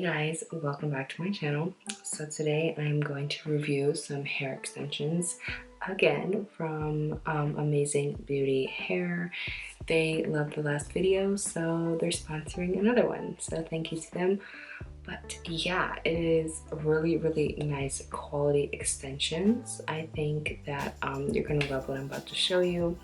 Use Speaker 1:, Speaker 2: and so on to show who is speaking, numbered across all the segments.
Speaker 1: guys, welcome back to my channel. So today I'm going to review some hair extensions again from AmazingBeautyHair. They loved the last video, so they're sponsoring another one, so thank you to them. But yeah, it is really nice quality extensions. I think that you're gonna love what I'm about to show you.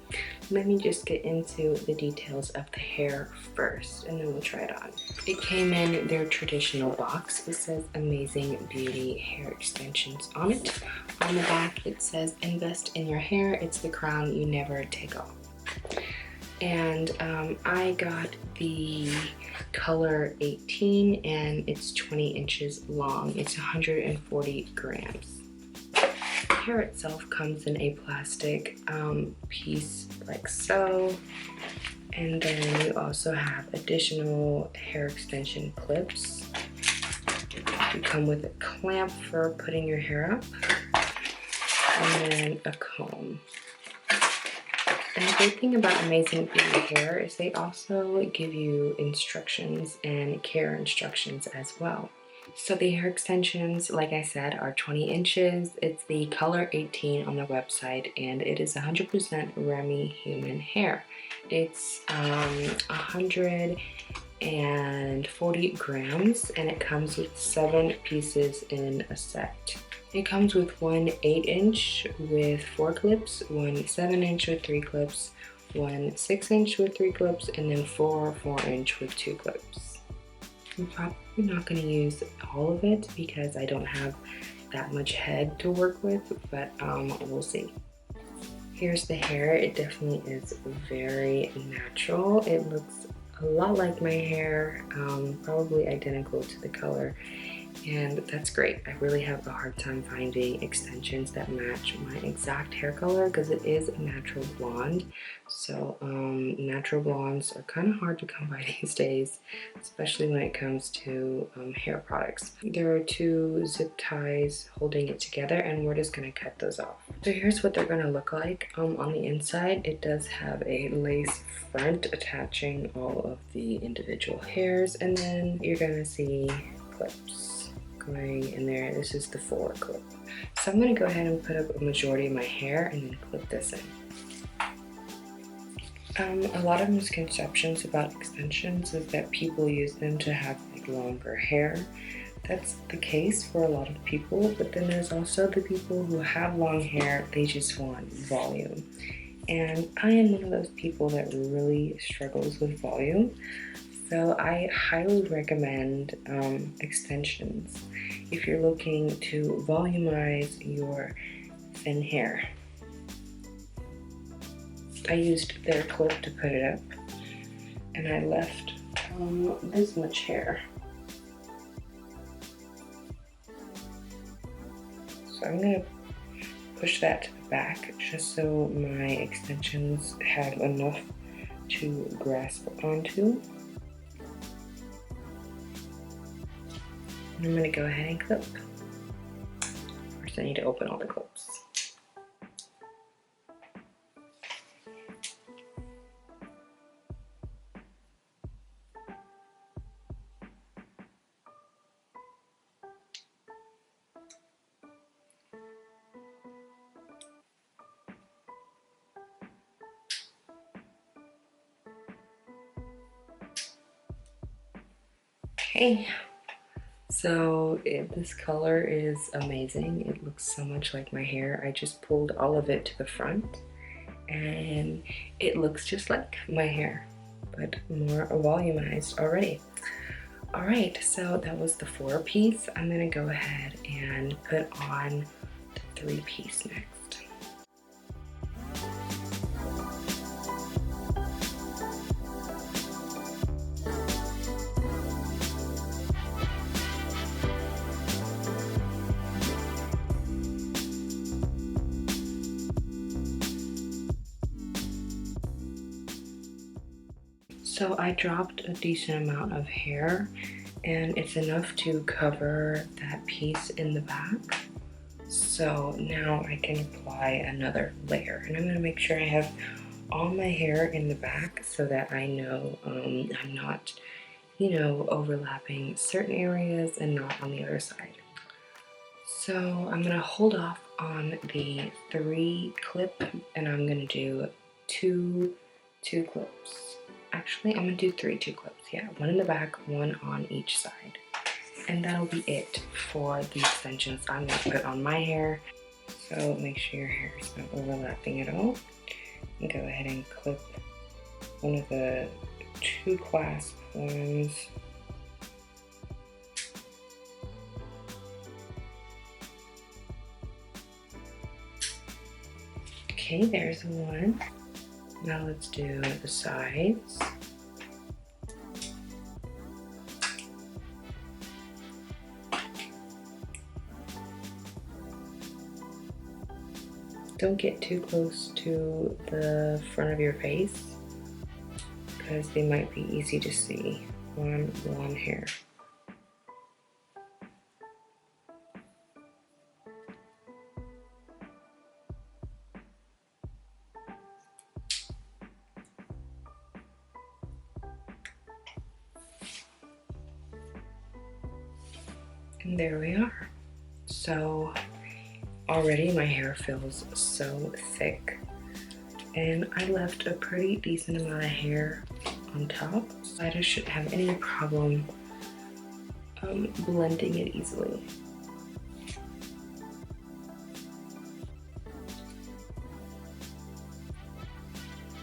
Speaker 1: Let me just get into the details of the hair first, and then we'll try it on. It came in their traditional box. It says Amazing Beauty Hair Extensions on it. On the back it says, invest in your hair, it's the crown you never take off. And I got the color 18 and it's 20 inches long. It's 140 grams. The hair itself comes in a plastic piece like so. And then you also have additional hair extension clips. You come with a clamp for putting your hair up. And then a comb. And the great thing about Amazing Beauty Hair is they also give you instructions and care instructions as well. So the hair extensions, like I said, are 20 inches. It's the color 18 on the website, and it is 100% Remy human hair. It's 140 grams, and it comes with 7 pieces in a set. It comes with one 8-inch with 4 clips, one 7-inch with 3 clips, one 6-inch with 3 clips, and then 4-inch with 2 clips. I'm probably not going to use all of it because I don't have that much head to work with, but we'll see. Here's the hair. It definitely is very natural. It looks a lot like my hair, probably identical to the color. And that's great. I really have a hard time finding extensions that match my exact hair color because it is a natural blonde. So natural blondes are kind of hard to come by these days, especially when it comes to hair products. There are 2 zip ties holding it together, and we're just going to cut those off. So here's what they're going to look like. On the inside, it does have a lace front attaching all of the individual hairs, and then you're going to see clips going in there. This is the 4 clip. So I'm going to go ahead and put up a majority of my hair and then clip this in. A lot of misconceptions about extensions is that people use them to have like longer hair. That's the case for a lot of people, but then there's also the people who have long hair, they just want volume. And I am one of those people that really struggles with volume. So I highly recommend extensions if you're looking to volumize your thin hair. I used their clip to put it up, and I left this much hair. So I'm gonna push that to the back just so my extensions have enough to grasp onto. I'm going to go ahead and clip. First I need to open all the clips. Okay. So this color is amazing. It looks so much like my hair. I just pulled all of it to the front and it looks just like my hair, but more volumized already. All right, so that was the 4 piece. I'm gonna go ahead and put on the 3 piece next. So I dropped a decent amount of hair, and it's enough to cover that piece in the back. So now I can apply another layer, and I'm going to make sure I have all my hair in the back so that I know I'm not you know, overlapping certain areas and not on the other side. So I'm gonna hold off on the 3 clip and I'm gonna do two clips. Actually, I'm gonna do 3 clips. Yeah, one in the back, one on each side. And that'll be it for the extensions I'm gonna put on my hair. So make sure your hair is not overlapping at all. And go ahead and clip one of the 2 clasp ones. Okay, there's one. Now let's do the sides. Don't get too close to the front of your face because they might be easy to see on blonde hair. And there we are. So already my hair feels so thick, and I left a pretty decent amount of hair on top, so I just shouldn't have any problem blending it easily.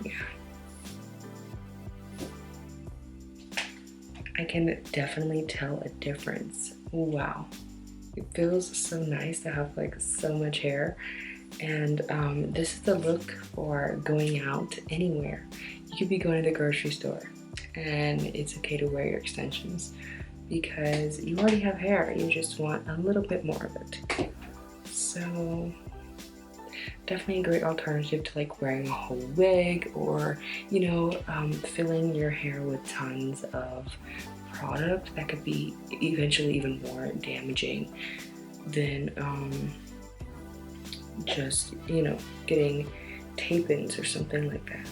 Speaker 1: Yeah, I can definitely tell a difference. Wow, it feels so nice to have like so much hair. And this is the look for going out anywhere. You could be going to the grocery store and it's okay to wear your extensions because you already have hair, you just want a little bit more of it. So definitely a great alternative to like wearing a whole wig, or you know, filling your hair with tons of product that could be eventually even more damaging than just, you know, getting tape-ins or something like that.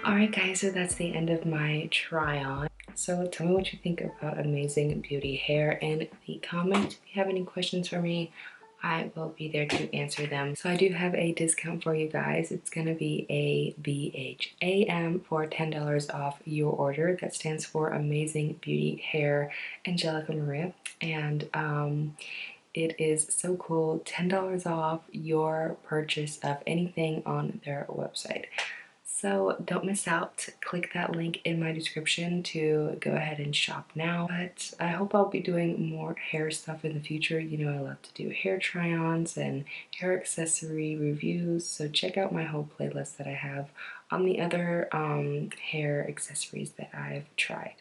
Speaker 1: Alright guys, so that's the end of my try on. So tell me what you think about Amazing Beauty Hair in the comments. If you have any questions for me, I will be there to answer them. So I do have a discount for you guys. It's gonna be a BHAM for $10 off your order. That stands for Amazing Beauty Hair Angelica Maria. And it is so cool, $10 off your purchase of anything on their website. So don't miss out. Click that link in my description to go ahead and shop now. But I hope I'll be doing more hair stuff in the future. You know, I love to do hair try-ons and hair accessory reviews. So check out my whole playlist that I have on the other hair accessories that I've tried.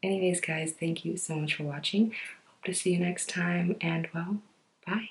Speaker 1: Anyways, guys, thank you so much for watching. Hope to see you next time, and well, bye.